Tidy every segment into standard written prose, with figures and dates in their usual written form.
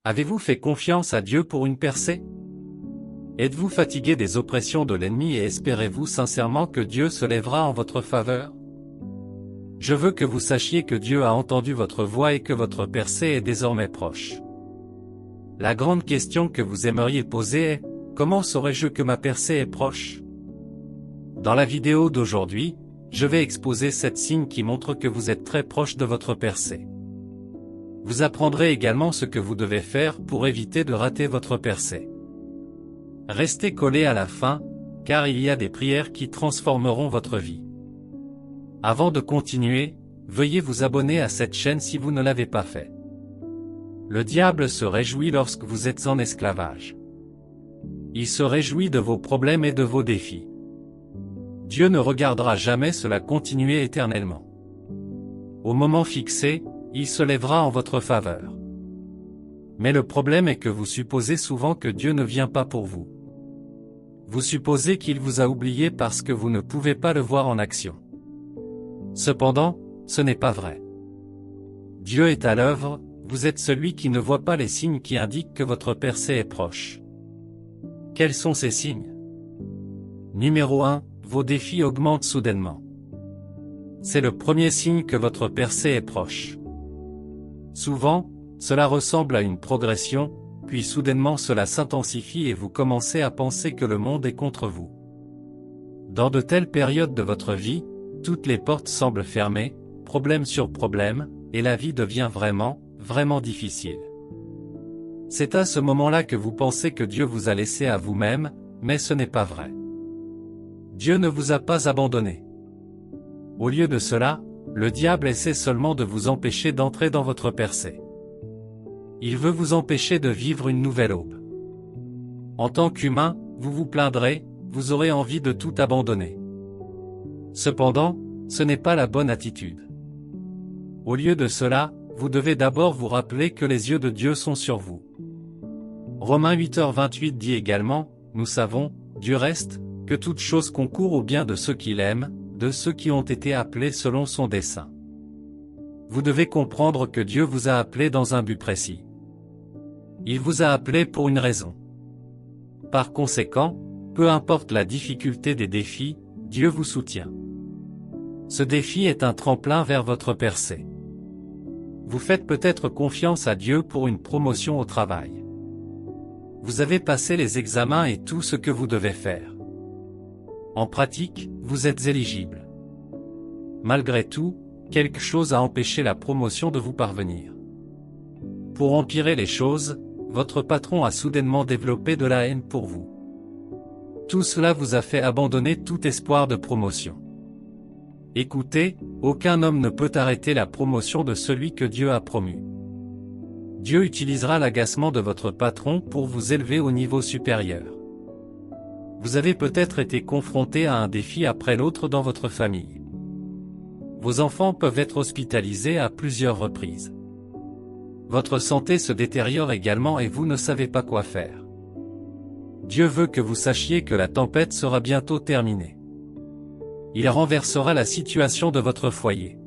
Avez-vous fait confiance à Dieu pour une percée? Êtes-vous fatigué des oppressions de l'ennemi et espérez-vous sincèrement que Dieu se lèvera en votre faveur? Je veux que vous sachiez que Dieu a entendu votre voix et que votre percée est désormais proche. La grande question que vous aimeriez poser est, comment saurais-je que ma percée est proche? Dans la vidéo d'aujourd'hui, je vais exposer 7 signes qui montrent que vous êtes très proche de votre percée. Vous apprendrez également ce que vous devez faire pour éviter de rater votre percée. Restez collés à la fin, car il y a des prières qui transformeront votre vie. Avant de continuer, veuillez vous abonner à cette chaîne si vous ne l'avez pas fait. Le diable se réjouit lorsque vous êtes en esclavage. Il se réjouit de vos problèmes et de vos défis. Dieu ne regardera jamais cela continuer éternellement. Au moment fixé, il se lèvera en votre faveur. Mais le problème est que vous supposez souvent que Dieu ne vient pas pour vous. Vous supposez qu'il vous a oublié parce que vous ne pouvez pas le voir en action. Cependant, ce n'est pas vrai. Dieu est à l'œuvre, vous êtes celui qui ne voit pas les signes qui indiquent que votre percée est proche. Quels sont ces signes? Numéro 1, vos défis augmentent soudainement. C'est le premier signe que votre percée est proche. Souvent, cela ressemble à une progression, puis soudainement cela s'intensifie et vous commencez à penser que le monde est contre vous. Dans de telles périodes de votre vie, toutes les portes semblent fermées, problème sur problème, et la vie devient vraiment difficile. C'est à ce moment-là que vous pensez que Dieu vous a laissé à vous-même, mais ce n'est pas vrai. Dieu ne vous a pas abandonné. Au lieu de cela, le diable essaie seulement de vous empêcher d'entrer dans votre percée. Il veut vous empêcher de vivre une nouvelle aube. En tant qu'humain, vous vous plaindrez, vous aurez envie de tout abandonner. Cependant, ce n'est pas la bonne attitude. Au lieu de cela, vous devez d'abord vous rappeler que les yeux de Dieu sont sur vous. Romains 8h28 dit également, nous savons, du reste, que toute chose concourt au bien de ceux qui l'aiment, de ceux qui ont été appelés selon son dessein. Vous devez comprendre que Dieu vous a appelé dans un but précis. Il vous a appelé pour une raison. Par conséquent, peu importe la difficulté des défis, Dieu vous soutient. Ce défi est un tremplin vers votre percée. Vous faites peut-être confiance à Dieu pour une promotion au travail. Vous avez passé les examens et tout ce que vous devez faire. En pratique, vous êtes éligible. Malgré tout, quelque chose a empêché la promotion de vous parvenir. Pour empirer les choses, votre patron a soudainement développé de la haine pour vous. Tout cela vous a fait abandonner tout espoir de promotion. Écoutez, aucun homme ne peut arrêter la promotion de celui que Dieu a promu. Dieu utilisera l'agacement de votre patron pour vous élever au niveau supérieur. Vous avez peut-être été confronté à un défi après l'autre dans votre famille. Vos enfants peuvent être hospitalisés à plusieurs reprises. Votre santé se détériore également et vous ne savez pas quoi faire. Dieu veut que vous sachiez que la tempête sera bientôt terminée. Il renversera la situation de votre foyer.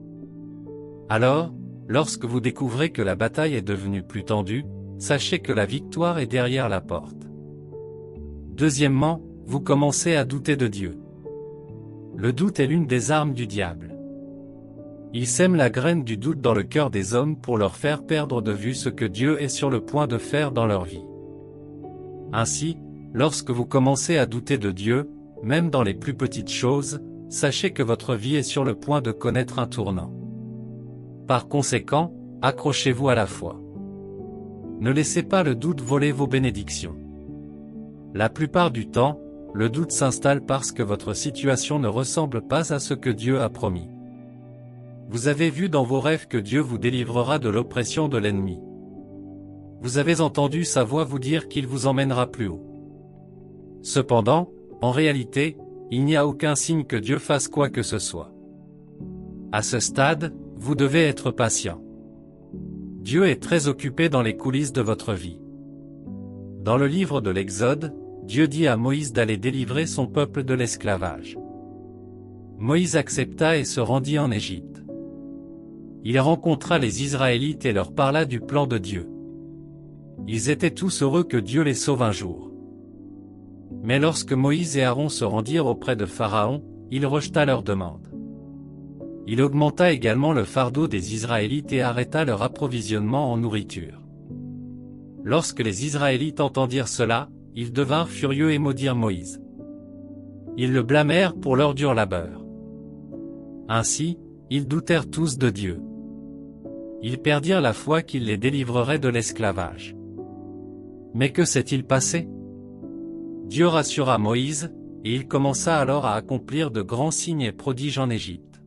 Alors, lorsque vous découvrez que la bataille est devenue plus tendue, sachez que la victoire est derrière la porte. Deuxièmement, vous commencez à douter de Dieu. Le doute est l'une des armes du diable. Il sème la graine du doute dans le cœur des hommes pour leur faire perdre de vue ce que Dieu est sur le point de faire dans leur vie. Ainsi, lorsque vous commencez à douter de Dieu, même dans les plus petites choses, sachez que votre vie est sur le point de connaître un tournant. Par conséquent, accrochez-vous à la foi. Ne laissez pas le doute voler vos bénédictions. La plupart du temps, le doute s'installe parce que votre situation ne ressemble pas à ce que Dieu a promis. Vous avez vu dans vos rêves que Dieu vous délivrera de l'oppression de l'ennemi. Vous avez entendu sa voix vous dire qu'il vous emmènera plus haut. Cependant, en réalité, il n'y a aucun signe que Dieu fasse quoi que ce soit. À ce stade, vous devez être patient. Dieu est très occupé dans les coulisses de votre vie. Dans le livre de l'Exode, Dieu dit à Moïse d'aller délivrer son peuple de l'esclavage. Moïse accepta et se rendit en Égypte. Il rencontra les Israélites et leur parla du plan de Dieu. Ils étaient tous heureux que Dieu les sauve un jour. Mais lorsque Moïse et Aaron se rendirent auprès de Pharaon, il rejeta leur demande. Il augmenta également le fardeau des Israélites et arrêta leur approvisionnement en nourriture. Lorsque les Israélites entendirent cela, ils devinrent furieux et maudirent Moïse. Ils le blâmèrent pour leur dur labeur. Ainsi, ils doutèrent tous de Dieu. Ils perdirent la foi qu'il les délivrerait de l'esclavage. Mais que s'est-il passé? Dieu rassura Moïse, et il commença alors à accomplir de grands signes et prodiges en Égypte.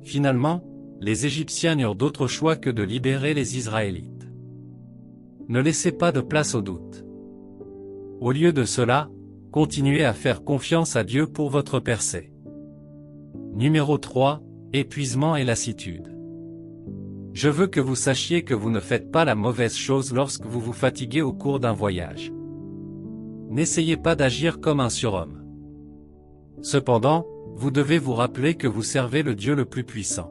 Finalement, les Égyptiens n'eurent d'autre choix que de libérer les Israélites. Ne laissez pas de place au doute. Au lieu de cela, continuez à faire confiance à Dieu pour votre percée. Numéro 3, épuisement et lassitude. Je veux que vous sachiez que vous ne faites pas la mauvaise chose lorsque vous vous fatiguez au cours d'un voyage. N'essayez pas d'agir comme un surhomme. Cependant, vous devez vous rappeler que vous servez le Dieu le plus puissant.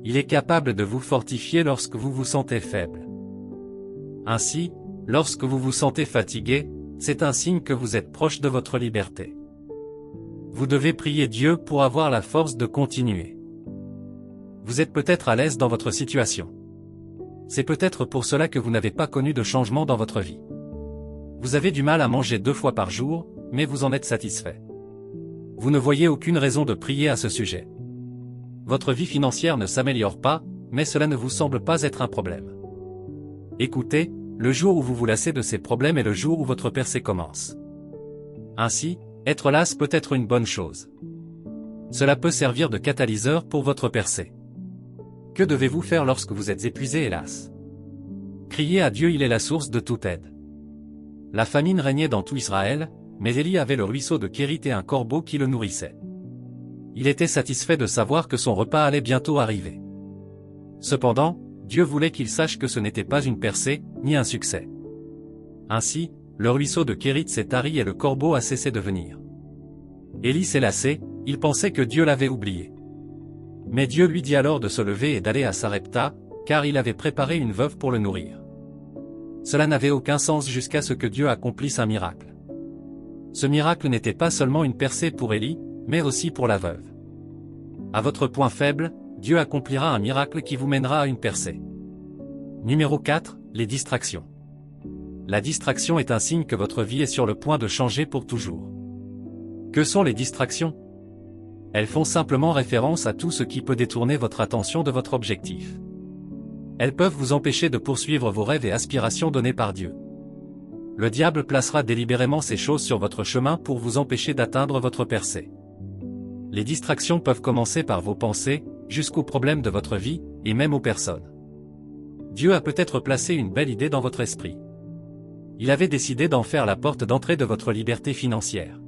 Il est capable de vous fortifier lorsque vous vous sentez faible. Ainsi, lorsque vous vous sentez fatigué, c'est un signe que vous êtes proche de votre liberté. Vous devez prier Dieu pour avoir la force de continuer. Vous êtes peut-être à l'aise dans votre situation. C'est peut-être pour cela que vous n'avez pas connu de changement dans votre vie. Vous avez du mal à manger 2 fois par jour, mais vous en êtes satisfait. Vous ne voyez aucune raison de prier à ce sujet. Votre vie financière ne s'améliore pas, mais cela ne vous semble pas être un problème. Écoutez, le jour où vous vous lassez de ces problèmes est le jour où votre percée commence. Ainsi, être las peut être une bonne chose. Cela peut servir de catalyseur pour votre percée. Que devez-vous faire lorsque vous êtes épuisé et las? Criez à Dieu, il est la source de toute aide. La famine régnait dans tout Israël, mais Élie avait le ruisseau de Kérit et un corbeau qui le nourrissait. Il était satisfait de savoir que son repas allait bientôt arriver. Cependant, Dieu voulait qu'il sache que ce n'était pas une percée, ni un succès. Ainsi, le ruisseau de Kérit s'est tari et le corbeau a cessé de venir. Élie s'est lassé, il pensait que Dieu l'avait oublié. Mais Dieu lui dit alors de se lever et d'aller à Sarepta, car il avait préparé une veuve pour le nourrir. Cela n'avait aucun sens jusqu'à ce que Dieu accomplisse un miracle. Ce miracle n'était pas seulement une percée pour Élie, mais aussi pour la veuve. À votre point faible, Dieu accomplira un miracle qui vous mènera à une percée. Numéro 4, les distractions. La distraction est un signe que votre vie est sur le point de changer pour toujours. Que sont les distractions? Elles font simplement référence à tout ce qui peut détourner votre attention de votre objectif. Elles peuvent vous empêcher de poursuivre vos rêves et aspirations donnés par Dieu. Le diable placera délibérément ces choses sur votre chemin pour vous empêcher d'atteindre votre percée. Les distractions peuvent commencer par vos pensées, jusqu'aux problèmes de votre vie, et même aux personnes. Dieu a peut-être placé une belle idée dans votre esprit. Il avait décidé d'en faire la porte d'entrée de votre liberté financière.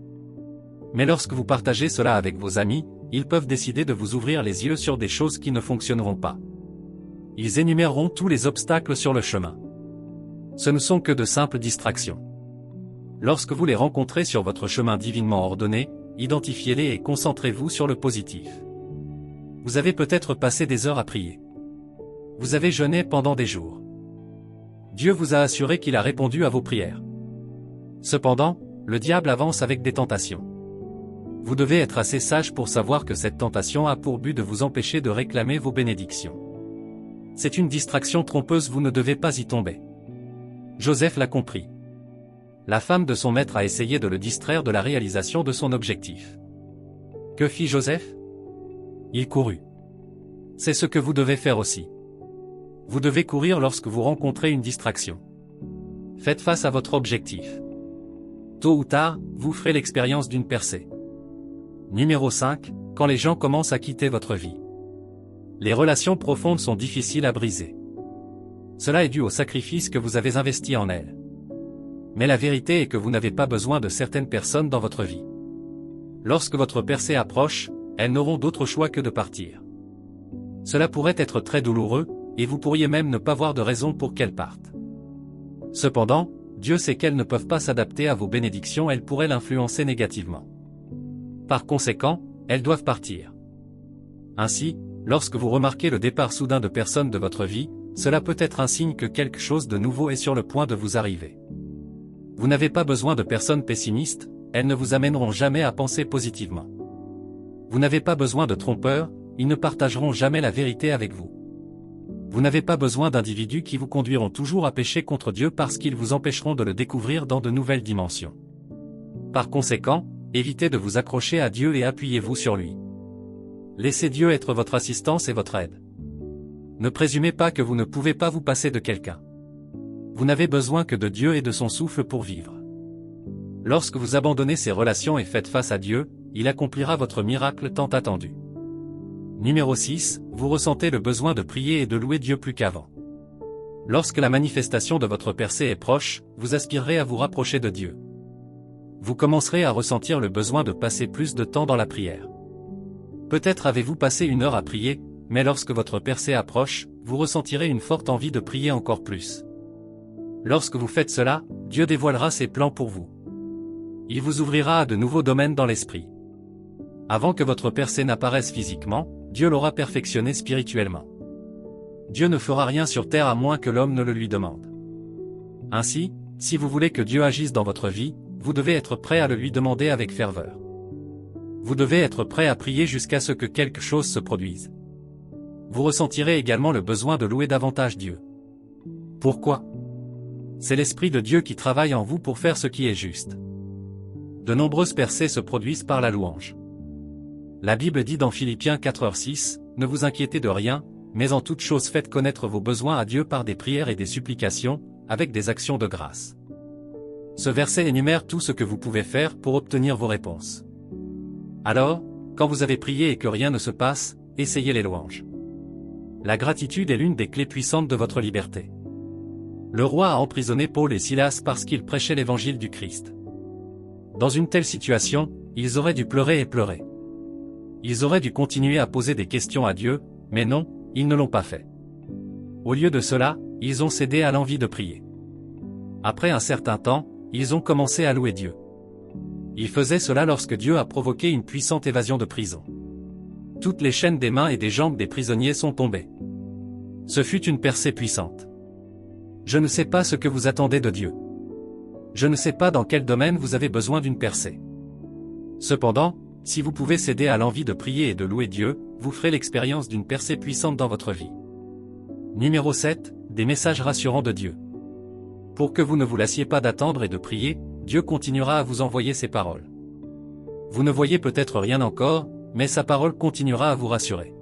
Mais lorsque vous partagez cela avec vos amis, ils peuvent décider de vous ouvrir les yeux sur des choses qui ne fonctionneront pas. Ils énuméreront tous les obstacles sur le chemin. Ce ne sont que de simples distractions. Lorsque vous les rencontrez sur votre chemin divinement ordonné, identifiez-les et concentrez-vous sur le positif. Vous avez peut-être passé des heures à prier. Vous avez jeûné pendant des jours. Dieu vous a assuré qu'il a répondu à vos prières. Cependant, le diable avance avec des tentations. Vous devez être assez sage pour savoir que cette tentation a pour but de vous empêcher de réclamer vos bénédictions. C'est une distraction trompeuse, vous ne devez pas y tomber. Joseph l'a compris. La femme de son maître a essayé de le distraire de la réalisation de son objectif. Que fit Joseph? Il courut. C'est ce que vous devez faire aussi. Vous devez courir lorsque vous rencontrez une distraction. Faites face à votre objectif. Tôt ou tard, vous ferez l'expérience d'une percée. Numéro 5, quand les gens commencent à quitter votre vie. Les relations profondes sont difficiles à briser. Cela est dû au sacrifice que vous avez investi en elles. Mais la vérité est que vous n'avez pas besoin de certaines personnes dans votre vie. Lorsque votre percée approche, elles n'auront d'autre choix que de partir. Cela pourrait être très douloureux, et vous pourriez même ne pas voir de raison pour qu'elles partent. Cependant, Dieu sait qu'elles ne peuvent pas s'adapter à vos bénédictions, elles pourraient l'influencer négativement. Par conséquent, elles doivent partir. Ainsi, lorsque vous remarquez le départ soudain de personnes de votre vie, cela peut être un signe que quelque chose de nouveau est sur le point de vous arriver. Vous n'avez pas besoin de personnes pessimistes, elles ne vous amèneront jamais à penser positivement. Vous n'avez pas besoin de trompeurs, ils ne partageront jamais la vérité avec vous. Vous n'avez pas besoin d'individus qui vous conduiront toujours à pécher contre Dieu parce qu'ils vous empêcheront de le découvrir dans de nouvelles dimensions. Par conséquent, évitez de vous accrocher à Dieu et appuyez-vous sur lui. Laissez Dieu être votre assistance et votre aide. Ne présumez pas que vous ne pouvez pas vous passer de quelqu'un. Vous n'avez besoin que de Dieu et de son souffle pour vivre. Lorsque vous abandonnez ces relations et faites face à Dieu, il accomplira votre miracle tant attendu. Numéro 6, vous ressentez le besoin de prier et de louer Dieu plus qu'avant. Lorsque la manifestation de votre percée est proche, vous aspirerez à vous rapprocher de Dieu. Vous commencerez à ressentir le besoin de passer plus de temps dans la prière. Peut-être avez-vous passé 1 heure à prier, mais lorsque votre percée approche, vous ressentirez une forte envie de prier encore plus. Lorsque vous faites cela, Dieu dévoilera ses plans pour vous. Il vous ouvrira à de nouveaux domaines dans l'esprit. Avant que votre percée n'apparaisse physiquement, Dieu l'aura perfectionné spirituellement. Dieu ne fera rien sur terre à moins que l'homme ne le lui demande. Ainsi, si vous voulez que Dieu agisse dans votre vie, vous devez être prêt à le lui demander avec ferveur. Vous devez être prêt à prier jusqu'à ce que quelque chose se produise. Vous ressentirez également le besoin de louer davantage Dieu. Pourquoi ? C'est l'Esprit de Dieu qui travaille en vous pour faire ce qui est juste. De nombreuses percées se produisent par la louange. La Bible dit dans Philippiens 4:6, « Ne vous inquiétez de rien, mais en toute chose faites connaître vos besoins à Dieu par des prières et des supplications, avec des actions de grâce. » Ce verset énumère tout ce que vous pouvez faire pour obtenir vos réponses. Alors, quand vous avez prié et que rien ne se passe, essayez les louanges. La gratitude est l'une des clés puissantes de votre liberté. Le roi a emprisonné Paul et Silas parce qu'ils prêchaient l'évangile du Christ. Dans une telle situation, ils auraient dû pleurer et pleurer. Ils auraient dû continuer à poser des questions à Dieu, mais non, ils ne l'ont pas fait. Au lieu de cela, ils ont cédé à l'envie de prier. Après un certain temps, ils ont commencé à louer Dieu. Ils faisaient cela lorsque Dieu a provoqué une puissante évasion de prison. Toutes les chaînes des mains et des jambes des prisonniers sont tombées. Ce fut une percée puissante. Je ne sais pas ce que vous attendez de Dieu. Je ne sais pas dans quel domaine vous avez besoin d'une percée. Cependant, si vous pouvez céder à l'envie de prier et de louer Dieu, vous ferez l'expérience d'une percée puissante dans votre vie. Numéro 7, des messages rassurants de Dieu. Pour que vous ne vous lassiez pas d'attendre et de prier, Dieu continuera à vous envoyer ses paroles. Vous ne voyez peut-être rien encore, mais sa parole continuera à vous rassurer.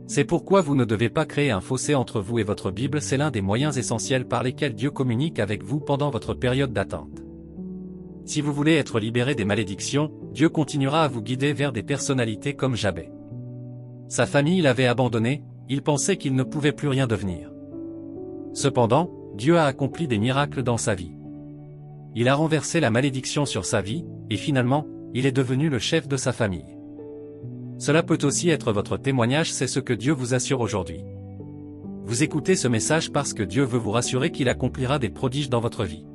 C'est pourquoi vous ne devez pas créer un fossé entre vous et votre Bible, c'est l'un des moyens essentiels par lesquels Dieu communique avec vous pendant votre période d'attente. Si vous voulez être libéré des malédictions, Dieu continuera à vous guider vers des personnalités comme Jabez. Sa famille l'avait abandonné, il pensait qu'il ne pouvait plus rien devenir. Cependant, Dieu a accompli des miracles dans sa vie. Il a renversé la malédiction sur sa vie, et finalement, il est devenu le chef de sa famille. Cela peut aussi être votre témoignage, c'est ce que Dieu vous assure aujourd'hui. Vous écoutez ce message parce que Dieu veut vous rassurer qu'il accomplira des prodiges dans votre vie.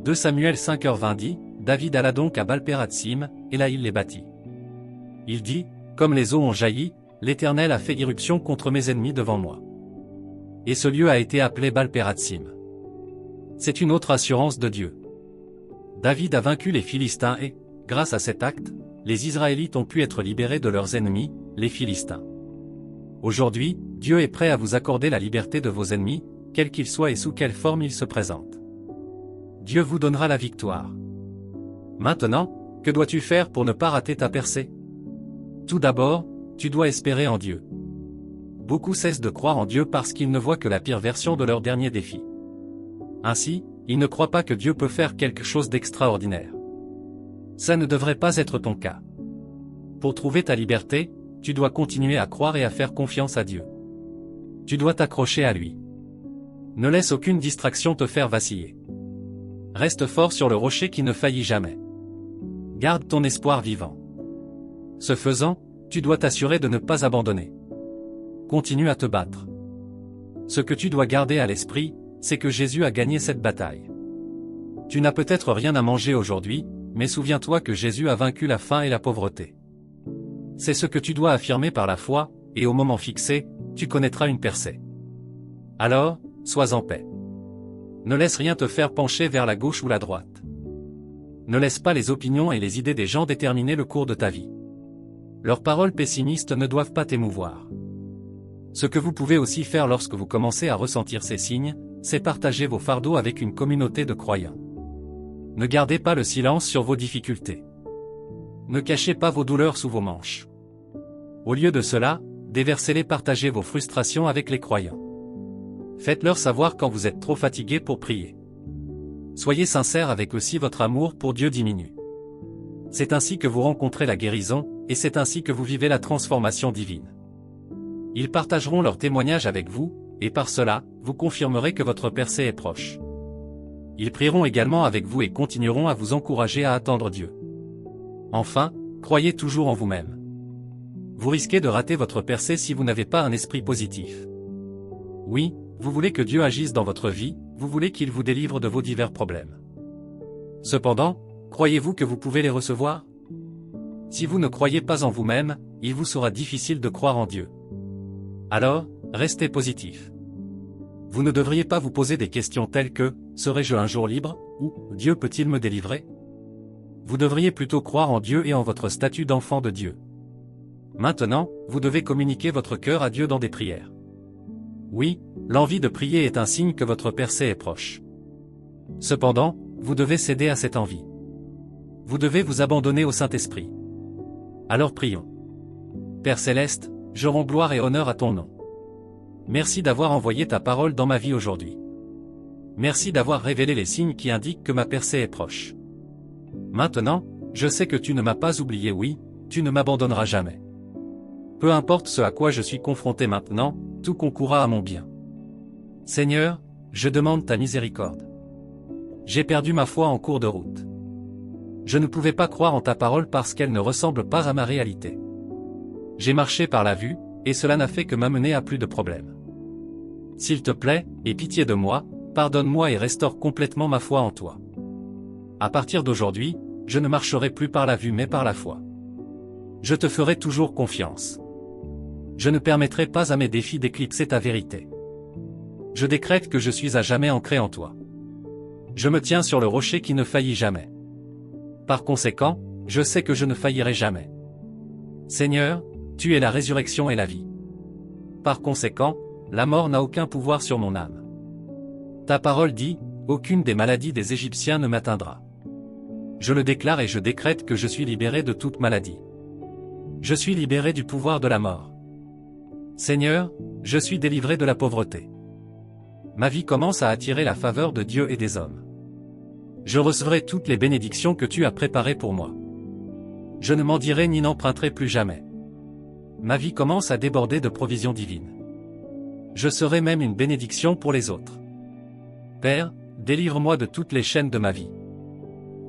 2 Samuel 5h20 dit, David alla donc à Baal-Pératsim, et là il les bâtit. Il dit, comme les eaux ont jailli, l'Éternel a fait irruption contre mes ennemis devant moi. Et ce lieu a été appelé Baal-Pératsim. C'est une autre assurance de Dieu. David a vaincu les Philistins et, grâce à cet acte, les Israélites ont pu être libérés de leurs ennemis, les Philistins. Aujourd'hui, Dieu est prêt à vous accorder la liberté de vos ennemis, quels qu'ils soient et sous quelle forme ils se présentent. Dieu vous donnera la victoire. Maintenant, que dois-tu faire pour ne pas rater ta percée? Tout d'abord, tu dois espérer en Dieu. Beaucoup cessent de croire en Dieu parce qu'ils ne voient que la pire version de leur dernier défi. Ainsi, ils ne croient pas que Dieu peut faire quelque chose d'extraordinaire. Ça ne devrait pas être ton cas. Pour trouver ta liberté, tu dois continuer à croire et à faire confiance à Dieu. Tu dois t'accrocher à lui. Ne laisse aucune distraction te faire vaciller. Reste fort sur le rocher qui ne faillit jamais. Garde ton espoir vivant. Ce faisant, tu dois t'assurer de ne pas abandonner. Continue à te battre. Ce que tu dois garder à l'esprit, c'est que Jésus a gagné cette bataille. Tu n'as peut-être rien à manger aujourd'hui, mais souviens-toi que Jésus a vaincu la faim et la pauvreté. C'est ce que tu dois affirmer par la foi, et au moment fixé, tu connaîtras une percée. Alors, sois en paix. Ne laisse rien te faire pencher vers la gauche ou la droite. Ne laisse pas les opinions et les idées des gens déterminer le cours de ta vie. Leurs paroles pessimistes ne doivent pas t'émouvoir. Ce que vous pouvez aussi faire lorsque vous commencez à ressentir ces signes, c'est partager vos fardeaux avec une communauté de croyants. Ne gardez pas le silence sur vos difficultés. Ne cachez pas vos douleurs sous vos manches. Au lieu de cela, déversez-les, partagez vos frustrations avec les croyants. Faites-leur savoir quand vous êtes trop fatigué pour prier. Soyez sincère avec eux si votre amour pour Dieu diminue. C'est ainsi que vous rencontrez la guérison, et c'est ainsi que vous vivez la transformation divine. Ils partageront leur témoignage avec vous, et par cela, vous confirmerez que votre percée est proche. Ils prieront également avec vous et continueront à vous encourager à attendre Dieu. Enfin, croyez toujours en vous-même. Vous risquez de rater votre percée si vous n'avez pas un esprit positif. Oui, vous voulez que Dieu agisse dans votre vie, vous voulez qu'il vous délivre de vos divers problèmes. Cependant, croyez-vous que vous pouvez les recevoir? Si vous ne croyez pas en vous-même, il vous sera difficile de croire en Dieu. Alors, restez positif. Vous ne devriez pas vous poser des questions telles que « Serai-je un jour libre ?» ou « Dieu peut-il me délivrer ?» Vous devriez plutôt croire en Dieu et en votre statut d'enfant de Dieu. Maintenant, vous devez communiquer votre cœur à Dieu dans des prières. Oui, l'envie de prier est un signe que votre percée est proche. Cependant, vous devez céder à cette envie. Vous devez vous abandonner au Saint-Esprit. Alors prions. Père Céleste, je rends gloire et honneur à ton nom. Merci d'avoir envoyé ta parole dans ma vie aujourd'hui. Merci d'avoir révélé les signes qui indiquent que ma percée est proche. Maintenant, je sais que tu ne m'as pas oublié, oui, tu ne m'abandonneras jamais. Peu importe ce à quoi je suis confronté maintenant, tout concourra à mon bien. Seigneur, je demande ta miséricorde. J'ai perdu ma foi en cours de route. Je ne pouvais pas croire en ta parole parce qu'elle ne ressemble pas à ma réalité. J'ai marché par la vue, et cela n'a fait que m'amener à plus de problèmes. S'il te plaît, aie pitié de moi, pardonne-moi et restaure complètement ma foi en toi. À partir d'aujourd'hui, je ne marcherai plus par la vue mais par la foi. Je te ferai toujours confiance. Je ne permettrai pas à mes défis d'éclipser ta vérité. Je décrète que je suis à jamais ancré en toi. Je me tiens sur le rocher qui ne faillit jamais. Par conséquent, je sais que je ne faillirai jamais. Seigneur, tu es la résurrection et la vie. Par conséquent, la mort n'a aucun pouvoir sur mon âme. Ta parole dit, aucune des maladies des Égyptiens ne m'atteindra. Je le déclare et je décrète que je suis libéré de toute maladie. Je suis libéré du pouvoir de la mort. Seigneur, je suis délivré de la pauvreté. Ma vie commence à attirer la faveur de Dieu et des hommes. Je recevrai toutes les bénédictions que tu as préparées pour moi. Je ne mendirai ni n'emprunterai plus jamais. Ma vie commence à déborder de provisions divines. Je serai même une bénédiction pour les autres. Père, délivre-moi de toutes les chaînes de ma vie.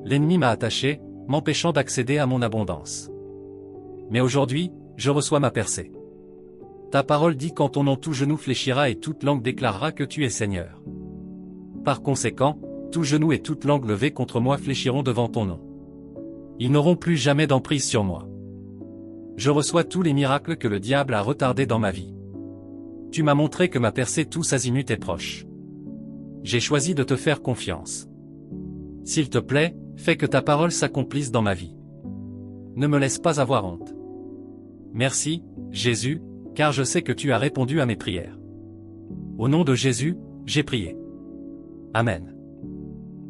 L'ennemi m'a attaché, m'empêchant d'accéder à mon abondance. Mais aujourd'hui, je reçois ma percée. Ta parole dit qu'en ton nom tout genou fléchira et toute langue déclarera que tu es Seigneur. Par conséquent, tout genou et toute langue levée contre moi fléchiront devant ton nom. Ils n'auront plus jamais d'emprise sur moi. Je reçois tous les miracles que le diable a retardés dans ma vie. Tu m'as montré que ma percée tous azimuts est proche. J'ai choisi de te faire confiance. S'il te plaît, fais que ta parole s'accomplisse dans ma vie. Ne me laisse pas avoir honte. Merci, Jésus, car je sais que tu as répondu à mes prières. Au nom de Jésus, j'ai prié. Amen.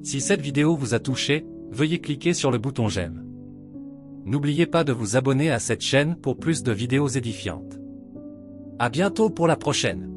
Si cette vidéo vous a touché, veuillez cliquer sur le bouton j'aime. N'oubliez pas de vous abonner à cette chaîne pour plus de vidéos édifiantes. À bientôt pour la prochaine.